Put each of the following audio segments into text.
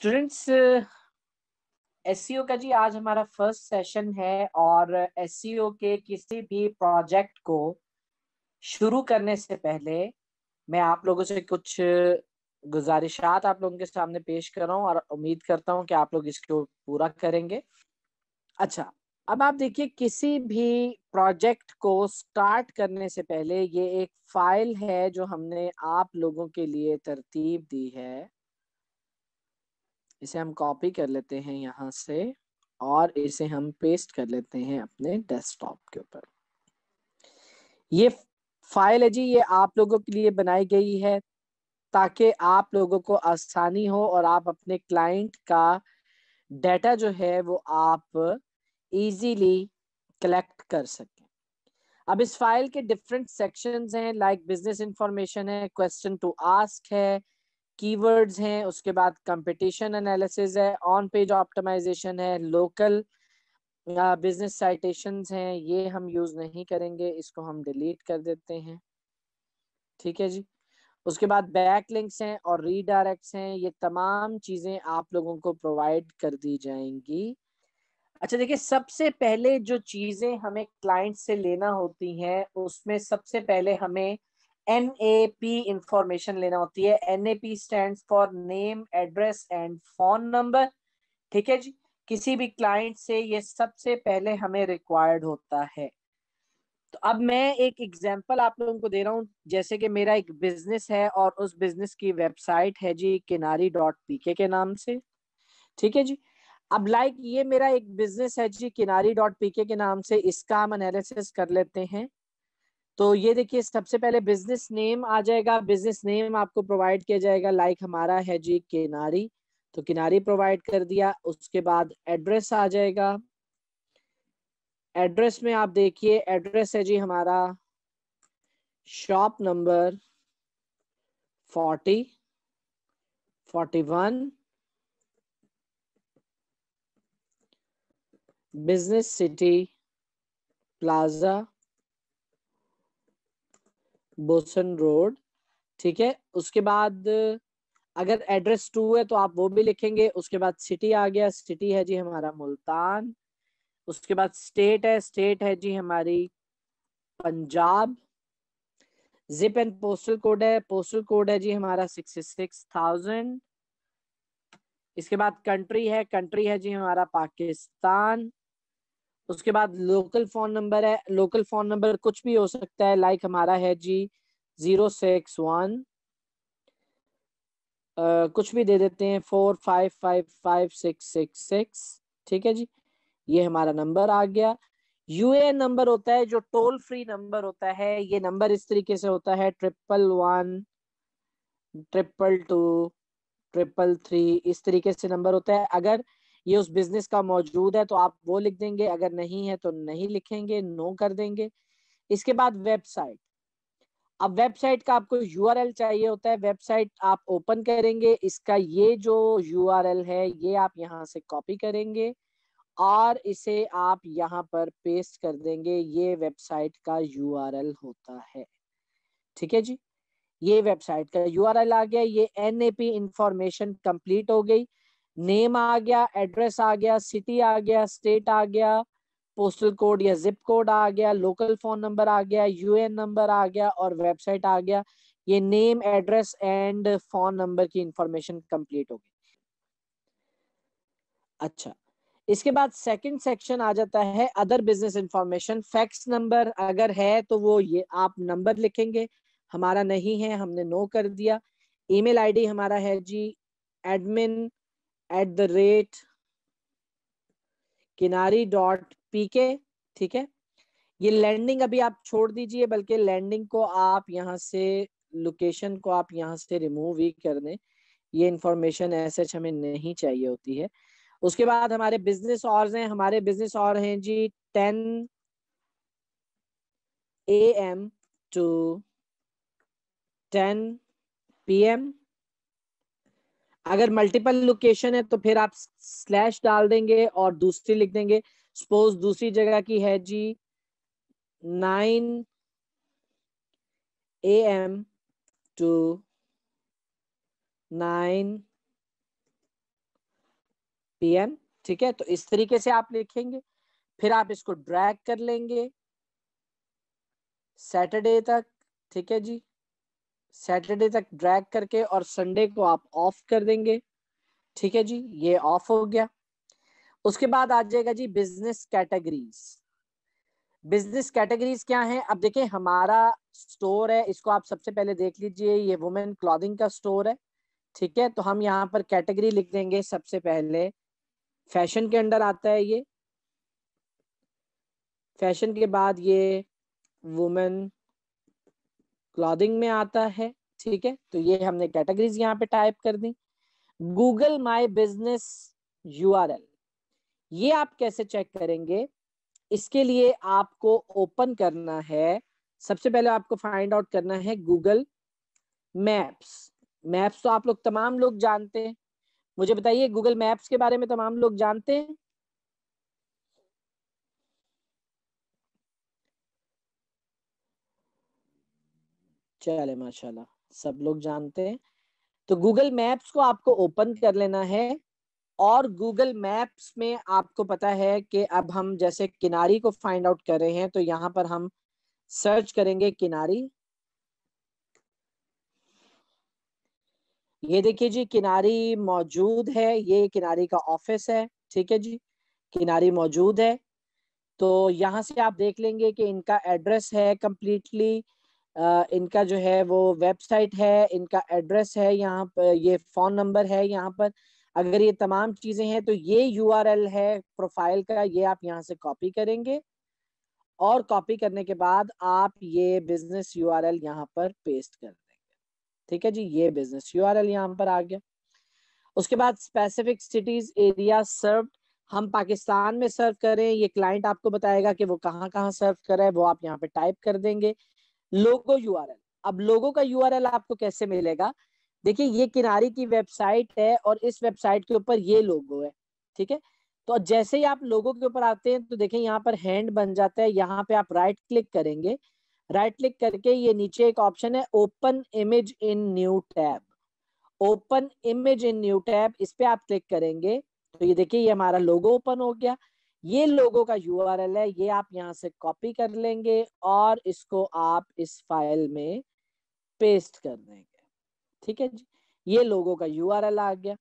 Students, SEO का जी आज हमारा फर्स्ट सेशन है और एसईओ के किसी भी प्रोजेक्ट को शुरू करने से पहले मैं आप लोगों से कुछ गुजारिशात आप लोगों के सामने पेश कर रहा हूँ और उम्मीद करता हूँ कि आप लोग इसको पूरा करेंगे। अच्छा, अब आप देखिए, किसी भी प्रोजेक्ट को स्टार्ट करने से पहले ये एक फाइल है जो हमने आप लोगों के लिए तरतीब दी है। इसे हम कॉपी कर लेते हैं यहाँ से और इसे हम पेस्ट कर लेते हैं अपने डेस्कटॉप के ऊपर। ये फाइल है जी, ये आप लोगों के लिए बनाई गई है ताकि आप लोगों को आसानी हो और आप अपने क्लाइंट का डाटा जो है वो आप इजीली कलेक्ट कर सकें। अब इस फाइल के डिफरेंट सेक्शंस हैं, लाइक बिजनेस इंफॉर्मेशन है, क्वेश्चन टू आस्क है, कीवर्ड्स हैं, उसके बाद कंपटीशन एनालिसिस है, ऑन पेज ऑप्टिमाइजेशन है, लोकल बिजनेस साइटेशंस हैं। ये हम यूज नहीं करेंगे, इसको हम डिलीट कर देते हैं। ठीक है जी। उसके बाद बैक लिंक्स हैं और रीडायरेक्ट्स हैं। ये तमाम चीजें आप लोगों को प्रोवाइड कर दी जाएंगी। अच्छा देखिए, सबसे पहले जो चीजें हमें क्लाइंट से लेना होती हैं उसमें सबसे पहले हमें NAP इंफॉर्मेशन लेना होती है। NAP stands for name, address and phone number. ठीक है जी। किसी भी क्लाइंट से ये सबसे पहले हमें रिक्वायर्ड होता है। तो अब मैं एक एग्जांपल आप लोगों को दे रहा हूँ, जैसे कि मेरा एक बिजनेस है और उस बिजनेस की वेबसाइट है जी किनारी.pk के नाम से। ठीक है जी। अब लाइक ये मेरा एक बिजनेस है जी किनारी.pk के नाम से, इसका हम एनालिसिस कर लेते हैं। तो ये देखिए, सबसे पहले बिजनेस नेम आ जाएगा। बिजनेस नेम आपको प्रोवाइड किया जाएगा, लाइक हमारा है जी किनारी, तो किनारी प्रोवाइड कर दिया। उसके बाद एड्रेस आ जाएगा। एड्रेस में आप देखिए, एड्रेस है जी हमारा shop number 40, 41, business city plaza, boson road. ठीक है। उसके बाद अगर एड्रेस 2 है तो आप वो भी लिखेंगे। उसके बाद सिटी आ गया, सिटी है जी हमारा मुल्तान। उसके बाद स्टेट है, स्टेट है जी हमारी Punjab. Zip and postal code है, पोस्टल कोड है जी हमारा 66,000। इसके बाद कंट्री है, कंट्री है जी हमारा पाकिस्तान। उसके बाद लोकल फोन नंबर है, लोकल फोन नंबर कुछ भी हो सकता है, लाइक हमारा है जी 061, कुछ भी दे देते हैं 45555666। ठीक है जी। ये हमारा नंबर आ गया। यूएएन नंबर होता है जो टोल फ्री नंबर होता है। ये नंबर इस तरीके से होता है 111, 222, 333, इस तरीके से नंबर होता है। अगर ये उस बिजनेस का मौजूद है तो आप वो लिख देंगे, अगर नहीं है तो नहीं लिखेंगे, नो कर देंगे। इसके बाद वेबसाइट। अब वेबसाइट का आपको यूआरएल चाहिए होता है। वेबसाइट आप ओपन करेंगे, इसका ये जो यूआरएल है ये आप यहाँ से कॉपी करेंगे और इसे आप यहाँ पर पेस्ट कर देंगे। ये वेबसाइट का यूआरएल होता है। ठीक है जी। ये वेबसाइट का यूआरएल आ गया। ये एनएपी इंफॉर्मेशन कंप्लीट हो गई। नेम आ गया, एड्रेस आ गया, सिटी आ गया, स्टेट आ गया, पोस्टल कोड या जिप कोड आ गया, लोकल फोन नंबर आ गया, यूएन नंबर आ गया और वेबसाइट आ गया। ये name, address and phone number की इंफॉर्मेशन कंप्लीट हो गई। अच्छा, इसके बाद सेकंड सेक्शन आ जाता है other business information. Fax number अगर है तो वो ये आप नंबर लिखेंगे, हमारा नहीं है, हमने नो कर दिया। ईमेल आईडी हमारा है जी admin@kinari.pk। ठीक है। ये लैंडिंग अभी आप छोड़ दीजिए, बल्कि लैंडिंग को आप यहाँ से, लोकेशन को आप यहाँ से रिमूव ही कर दें। ये इंफॉर्मेशन ऐसे हमें नहीं चाहिए होती है। उसके बाद हमारे बिजनेस आवर्स हैं, हमारे बिजनेस आवर हैं जी 10 AM टू 10 PM। अगर मल्टीपल लोकेशन है तो फिर आप स्लैश डाल देंगे और दूसरी लिख देंगे। सपोज दूसरी जगह की है जी 9 AM टू 9 PM, ठीक है। तो इस तरीके से आप लिखेंगे, फिर आप इसको ड्रैग कर लेंगे सैटरडे तक, ठीक है जी। सैटरडे तक ड्रैग करके और संडे को आप ऑफ कर देंगे, ठीक है जी। ये ऑफ हो गया। उसके बाद आ जाएगा जी बिजनेस कैटेगरीज। बिजनेस कैटेगरीज क्या है? अब देखिए हमारा स्टोर है, इसको आप सबसे पहले देख लीजिए, ये वुमेन क्लॉथिंग का स्टोर है, ठीक है। तो हम यहाँ पर कैटेगरी लिख देंगे सबसे पहले, फैशन के अंडर आता है ये, फैशन के बाद ये वुमेन क्लॉथिंग में आता है, ठीक है। तो ये हमने कैटेगरीज यहाँ पे टाइप कर दी। गूगल माई बिजनेस URL, ये आप कैसे चेक करेंगे? इसके लिए आपको ओपन करना है, सबसे पहले आपको फाइंड आउट करना है गूगल मैप्स। मैप्स तो आप लोग तमाम लोग जानते हैं, मुझे बताइए गूगल मैप्स के बारे में तमाम लोग जानते हैं? चले माशाल्लाह, सब लोग जानते हैं। तो गूगल मैप्स को आपको ओपन कर लेना है, और गूगल मैप्स में आपको पता है कि अब हम जैसे किनारी को फाइंड आउट कर रहे हैं, तो यहाँ पर हम सर्च करेंगे किनारी। ये देखिए जी किनारी मौजूद है, ये किनारी का ऑफिस है, ठीक है जी। किनारी मौजूद है, तो यहाँ से आप देख लेंगे कि इनका एड्रेस है कंप्लीटली, इनका जो है वो वेबसाइट है, इनका एड्रेस है, यहाँ पर ये फोन नंबर है यहाँ पर। अगर ये तमाम चीजें हैं तो ये URL है प्रोफाइल का, ये आप यहाँ से कॉपी करेंगे, और कॉपी करने के बाद आप ये बिजनेस URL यहाँ पर पेस्ट कर देंगे, ठीक है जी। ये बिजनेस URL यहाँ पर आ गया। उसके बाद स्पेसिफिक सिटीज एरिया सर्व, हम पाकिस्तान में सर्व करें, ये क्लाइंट आपको बताएगा कि वो कहाँ कहाँ सर्व कर रहा है, वो आप यहाँ पे टाइप कर देंगे। लोगो URL, अब लोगो का URL आपको कैसे मिलेगा? देखिए ये किनारी की वेबसाइट है और इस वेबसाइट के ऊपर ये लोगो है, ठीक है। तो जैसे ही आप लोगो के ऊपर आते हैं तो देखिए यहाँ पर हैंड बन जाता है, यहाँ पे आप राइट क्लिक करेंगे, राइट क्लिक करके ये नीचे एक ऑप्शन है open image in new tab, open image in new tab, इस पे आप क्लिक करेंगे तो ये देखिए ये हमारा लोगो ओपन हो गया। ये लोगो का URL है, ये आप यहाँ से कॉपी कर लेंगे और इसको आप इस फाइल में पेस्ट कर देंगे, ठीक है जी। ये लोगो का URL आ गया,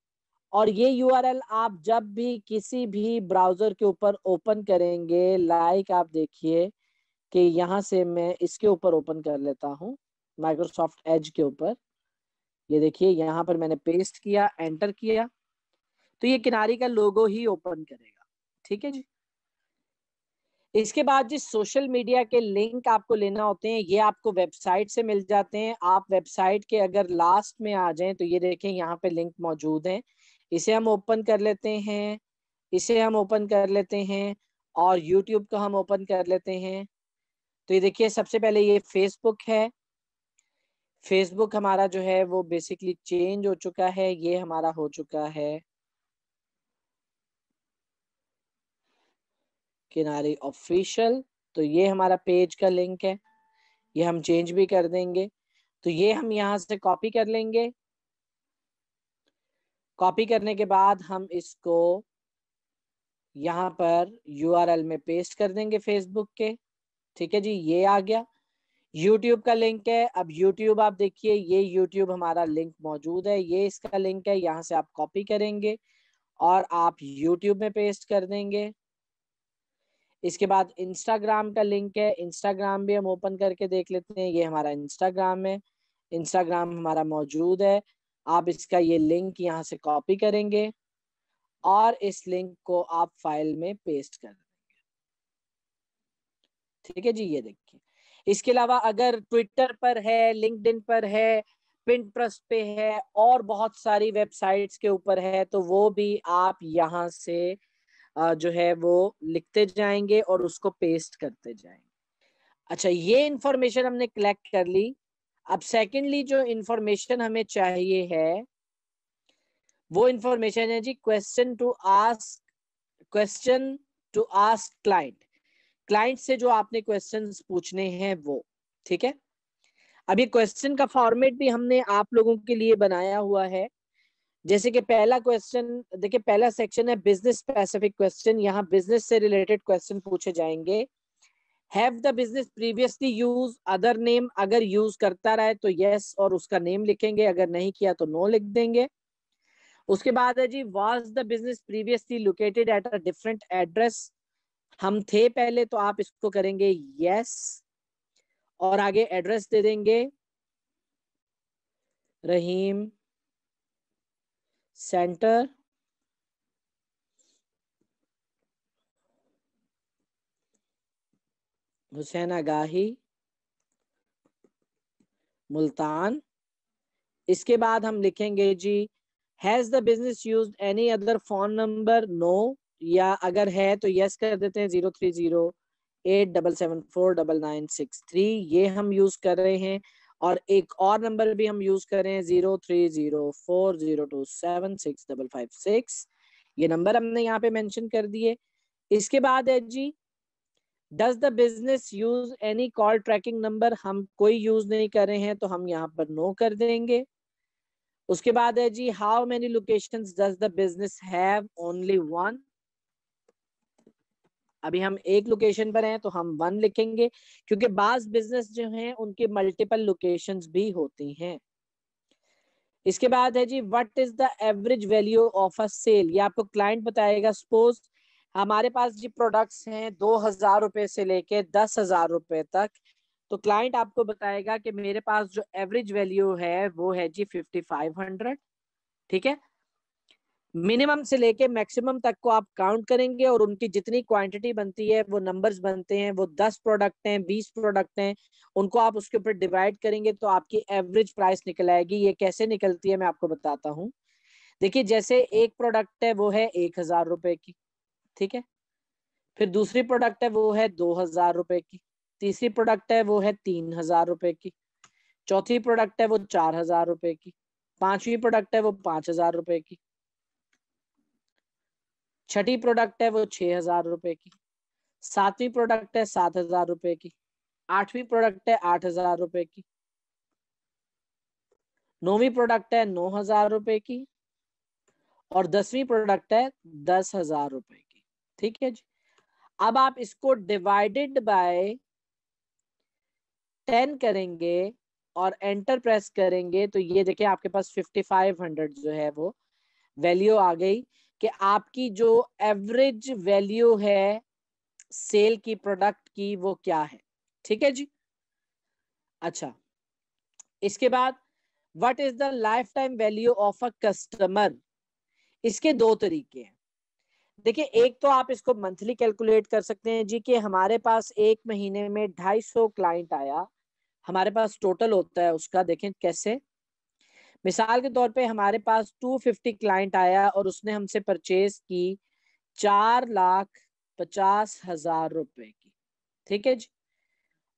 और ये URL आप जब भी किसी भी ब्राउजर के ऊपर ओपन करेंगे, लाइक आप देखिए कि यहाँ से मैं इसके ऊपर ओपन कर लेता हूँ, माइक्रोसॉफ्ट एज के ऊपर, ये देखिए यहाँ पर मैंने पेस्ट किया, एंटर किया, तो ये किनारी का लोगो ही ओपन करेगा, ठीक है जी। इसके बाद जिस सोशल मीडिया के लिंक आपको लेना होते हैं, ये आपको वेबसाइट से मिल जाते हैं। आप वेबसाइट के अगर लास्ट में आ जाएं तो ये देखें यहाँ पे लिंक मौजूद है, इसे हम ओपन कर लेते हैं, इसे हम ओपन कर लेते हैं, और यूट्यूब को हम ओपन कर लेते हैं। तो ये देखिए सबसे पहले ये फेसबुक है, फेसबुक हमारा जो है वो बेसिकली चेंज हो चुका है, ये हमारा हो चुका है किनारी ऑफिशियल। तो ये हमारा पेज का लिंक है, ये हम चेंज भी कर देंगे। तो ये हम यहाँ से कॉपी कर लेंगे, कॉपी करने के बाद हम इसको यहाँ पर URL में पेस्ट कर देंगे फेसबुक के, ठीक है जी। ये आ गया। यूट्यूब का लिंक है, अब यूट्यूब आप देखिए, ये यूट्यूब हमारा लिंक मौजूद है, ये इसका लिंक है, यहाँ से आप कॉपी करेंगे और आप यूट्यूब में पेस्ट कर देंगे। इसके बाद इंस्टाग्राम का लिंक है, इंस्टाग्राम भी हम ओपन करके देख लेते हैं, ये हमारा इंस्टाग्राम है, इंस्टाग्राम हमारा मौजूद है। आप इसका ये लिंक यहाँ से कॉपी करेंगे और इस लिंक को आप फाइल में पेस्ट कर देंगे, ठीक है जी। ये देखिए, इसके अलावा अगर ट्विटर पर है, लिंक्डइन पर है, पिंटरेस्ट पे है, और बहुत सारी वेबसाइट्स के ऊपर है, तो वो भी आप यहाँ से जो है वो लिखते जाएंगे और उसको पेस्ट करते जाएंगे। अच्छा, ये इंफॉर्मेशन हमने कलेक्ट कर ली। अब सेकेंडली जो इंफॉर्मेशन हमें चाहिए है वो इंफॉर्मेशन है जी question to ask client, client से जो आपने क्वेश्चंस पूछने हैं वो, ठीक है। अब ये क्वेश्चन का फॉर्मेट भी हमने आप लोगों के लिए बनाया हुआ है, जैसे कि पहला क्वेश्चन देखिए, पहला सेक्शन है बिजनेस स्पेसिफिक क्वेश्चन। यहाँ बिजनेस से रिलेटेड क्वेश्चन पूछे जाएंगे। Have the business previously use other name, अगर यूज करता रहे तो यस और उसका नेम लिखेंगे, अगर नहीं किया तो नो लिख देंगे। उसके बाद है जी was the business previously located at a different address, हम थे पहले तो आप इसको करेंगे यस और आगे एड्रेस दे देंगे रहीम सेंटर, हुसैना गाही, मुल्तान। इसके बाद हम लिखेंगे जी has the business used any other phone number, no, या अगर है तो यस कर देते हैं 030877499963, ये हम यूज कर रहे हैं। और एक और नंबर भी हम यूज कर रहे हैं 030402765556, ये नंबर हमने यहाँ पे मेंशन कर दिए। इसके बाद है जी does the business use any call tracking number, हम कोई यूज नहीं कर रहे हैं तो हम यहाँ पर नो कर देंगे। उसके बाद है जी how many locations does the business have, only one, अभी हम एक लोकेशन पर हैं तो हम वन लिखेंगे, क्योंकि बाज बिजनेस जो हैं उनके मल्टीपल लोकेशंस भी होती हैं। इसके बाद है जी what is the average value of a sale, ये आपको क्लाइंट बताएगा। सपोज हमारे पास जी प्रोडक्ट्स हैं 2,000 रुपए से लेके 10,000 रुपए तक, तो क्लाइंट आपको बताएगा कि मेरे पास जो एवरेज वैल्यू है वो है जी 5500, ठीक है। मिनिमम से लेके मैक्सिमम तक को आप काउंट करेंगे और उनकी जितनी क्वांटिटी बनती है, वो नंबर्स बनते हैं, वो 10 प्रोडक्ट हैं, 20 प्रोडक्ट हैं, उनको आप उसके ऊपर डिवाइड करेंगे तो आपकी एवरेज प्राइस निकल आएगी। ये कैसे निकलती है मैं आपको बताता हूँ। देखिए जैसे एक प्रोडक्ट है वो है 1,000 रुपए की, ठीक है। फिर दूसरी प्रोडक्ट है वो है 2,000 रुपए की, तीसरी प्रोडक्ट है वो है 3,000 रुपए की, चौथी प्रोडक्ट है वो 4,000 रुपए की, पांचवी प्रोडक्ट है वो 5,000 रुपए की, छठी प्रोडक्ट है वो 6,000 रुपए की, सातवीं प्रोडक्ट है 7,000 रुपए की, आठवीं प्रोडक्ट है 8,000 रुपए की, नौवीं प्रोडक्ट है 9,000 रुपए की और 10वीं प्रोडक्ट है 10,000 रुपए की, ठीक है जी। अब आप इसको डिवाइडेड बाय 10 करेंगे और एंटर प्रेस करेंगे तो ये देखिए आपके पास 5500 जो है वो वैल्यू आ गई कि आपकी जो एवरेज वैल्यू है सेल की प्रोडक्ट की वो क्या है, ठीक है जी। अच्छा, इसके बाद what is the life time value of a customer, इसके दो तरीके हैं। देखिए एक तो आप इसको मंथली कैलकुलेट कर सकते हैं जी कि हमारे पास एक महीने में 250 क्लाइंट आया, हमारे पास टोटल होता है उसका, देखें कैसे। मिसाल के तौर पे हमारे पास 250 क्लाइंट आया और उसने हमसे परचेज की 4,50,000 रुपए की, ठीक है जी।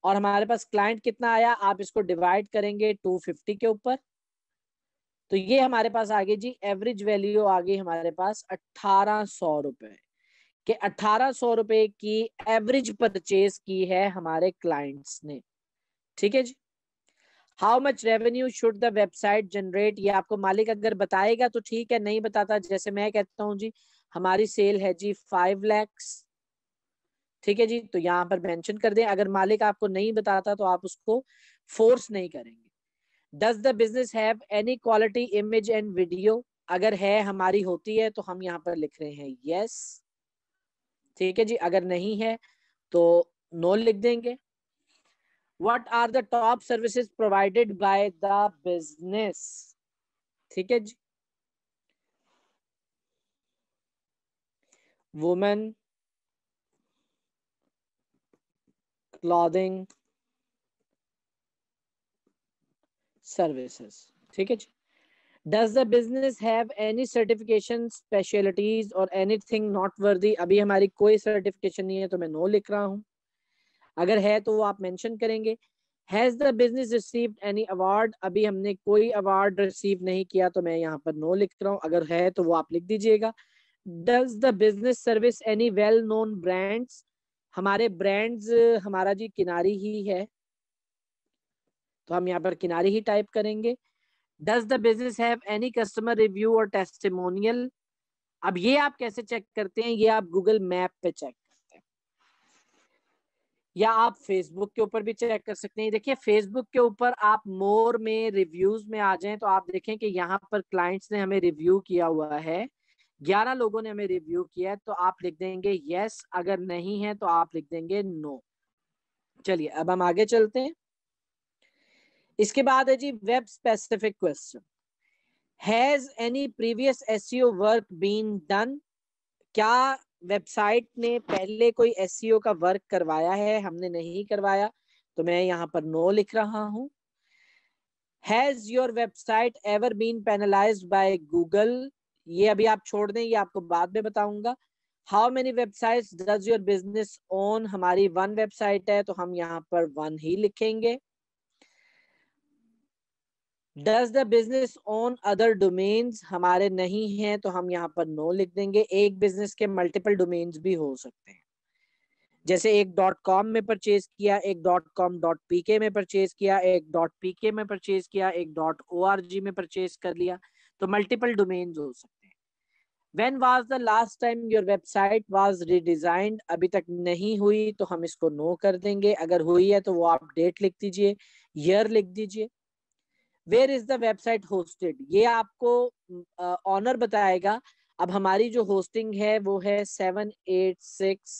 और हमारे पास क्लाइंट कितना आया, आप इसको डिवाइड करेंगे 250 के ऊपर, तो ये हमारे पास आ गई जी एवरेज वैल्यू आ गई हमारे पास 1,800 रुपए, कि 1,800 रुपए की एवरेज परचेज की है हमारे क्लाइंट्स ने, ठीक है जी। How much revenue should the website generate, ये आपको मालिक अगर बताएगा तो ठीक है, नहीं बताता जैसे मैं कहता हूँ जी हमारी सेल है जी 5 lakhs, ठीक है जी, तो यहाँ पर मेंशन कर दें। अगर मालिक आपको नहीं बताता तो आप उसको फोर्स नहीं करेंगे। Does the business have any quality image and video, अगर है हमारी होती है तो हम यहाँ पर लिख रहे हैं यस, ठीक है जी। अगर नहीं है तो नो लिख देंगे। What are the top services provided by the business, ठीक है जी। वुमेन क्लॉथिंग सर्विसेज, ठीक है जी। Does the business have any certification specialities और एनीथिंग नॉट वर्दी, अभी हमारी कोई सर्टिफिकेशन नहीं है तो मैं नो लिख रहा हूं, अगर है तो वो आप मेंशन करेंगे। Has the business received any award, अभी हमने कोई अवार्ड रिसीव नहीं किया तो मैं यहाँ पर नो लिख रहा हूँ, अगर है तो वो आप लिख दीजिएगा। Does the business service any well known brands, हमारे ब्रांड्स हमारा जी किनारी ही है तो हम यहाँ पर किनारी ही टाइप करेंगे। Does the business have any customer review और टेस्टिमोनियल। अब ये आप कैसे चेक करते हैं, ये आप गूगल मैप पे चेक करते हैं या आप फेसबुक के ऊपर भी चेक कर सकते हैं। देखिए फेसबुक के ऊपर आप मोर में रिव्यूज में आ जाएं तो आप देखें कि यहाँ पर क्लाइंट्स ने हमें रिव्यू किया हुआ है, 11 लोगों ने हमें रिव्यू किया है, तो आप लिख देंगे यस, अगर नहीं है तो आप लिख देंगे नो। चलिए अब हम आगे चलते हैं। इसके बाद है जी web specific question. Has any previous SEO work been done. क्या वेबसाइट ने पहले कोई एसईओ का वर्क करवाया है? हमने नहीं करवाया तो मैं यहाँ पर नो लिख रहा हूं। Has your website ever been penalised by Google. ये अभी आप छोड़ दें, ये आपको बाद में बताऊंगा। How many websites does your business own. हमारी 1 वेबसाइट है तो हम यहाँ पर 1 ही लिखेंगे। Does the business own other domains. हमारे नहीं है तो हम यहाँ पर नो लिख देंगे। एक बिजनेस के मल्टीपल डोमेन्स भी हो सकते हैं, जैसे एक .com में परचेज किया, एक .com.pk में परचेज किया, एक .pk में परचेज किया, एक .org में परचेज कर लिया, तो मल्टीपल डोमेन्स हो सकते हैं। When was the last time your website was redesigned? अभी तक नहीं हुई तो हम इसको नो कर देंगे। अगर हुई है तो वो आप डेट लिख दीजिए, ईयर लिख दीजिए। Where is the website hosted? ये आपको ऑनर बताएगा। अब हमारी जो होस्टिंग है वो है 786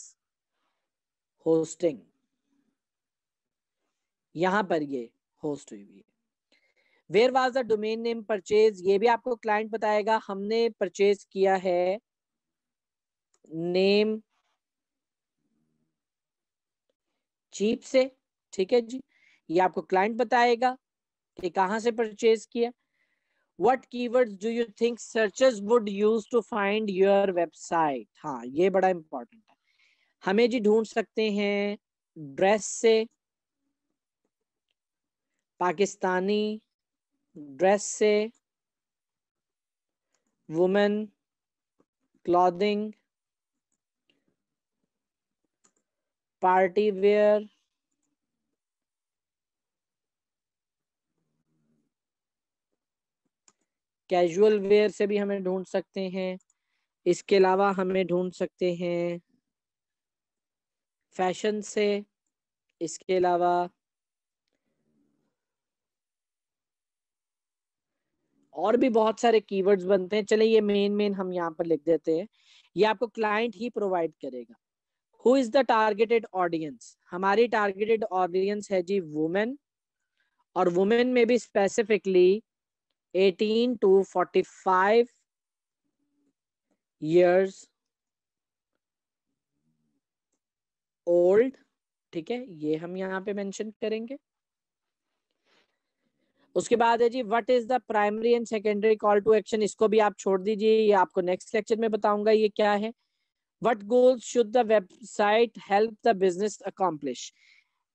होस्टिंग, यहां पर ये होस्ट हुई है। Where was the domain name purchase, ये भी आपको क्लाइंट बताएगा। हमने परचेज किया है नेम चीप से, ठीक है जी, ये आपको क्लाइंट बताएगा कि कहां से परचेज किया। What keywords do you think searchers would use to find your website? हाँ ये बड़ा इंपॉर्टेंट है। हमें जी ढूंढ सकते हैं ड्रेस से, पाकिस्तानी ड्रेस से, women clothing, party wear, casual wear से भी हमें ढूंढ सकते हैं। इसके अलावा हमें ढूंढ सकते हैं फैशन से। इसके अलावा और भी बहुत सारे कीवर्ड्स बनते हैं। चलिए ये मेन हम यहाँ पर लिख देते हैं, ये आपको क्लाइंट ही प्रोवाइड करेगा। Who is the targeted audience, हमारी टारगेटेड ऑडियंस है जी वुमेन, और वुमेन में भी स्पेसिफिकली 18 to 45 years ओल्ड, ठीक है, ये हम यहाँ पे मेंशन करेंगे। उसके बाद है जी what is the primary and secondary call to action, इसको भी आप छोड़ दीजिए, ये आपको नेक्स्ट लेक्चर में बताऊंगा ये क्या है। What goals should the website help the business accomplish,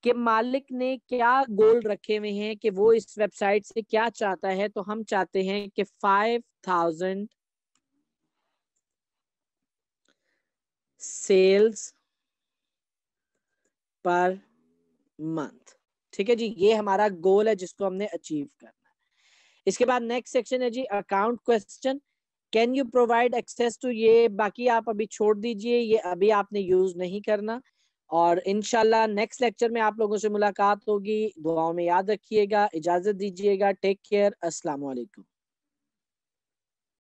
कि मालिक ने क्या गोल रखे हुए हैं कि वो इस वेबसाइट से क्या चाहता है। तो हम चाहते हैं कि 5000 सेल्स पर मंथ, ठीक है जी, ये हमारा गोल है जिसको हमने अचीव करना है। इसके बाद नेक्स्ट सेक्शन है जी account question. Can you provide access to, ये बाकी आप अभी छोड़ दीजिए, ये अभी आपने यूज नहीं करना। और इंशाल्लाह नेक्स्ट लेक्चर में आप लोगों से मुलाकात होगी। दुआओं में याद रखिएगा, इजाजत दीजिएगा, टेक केयर, अस्सलाम वालेकुम।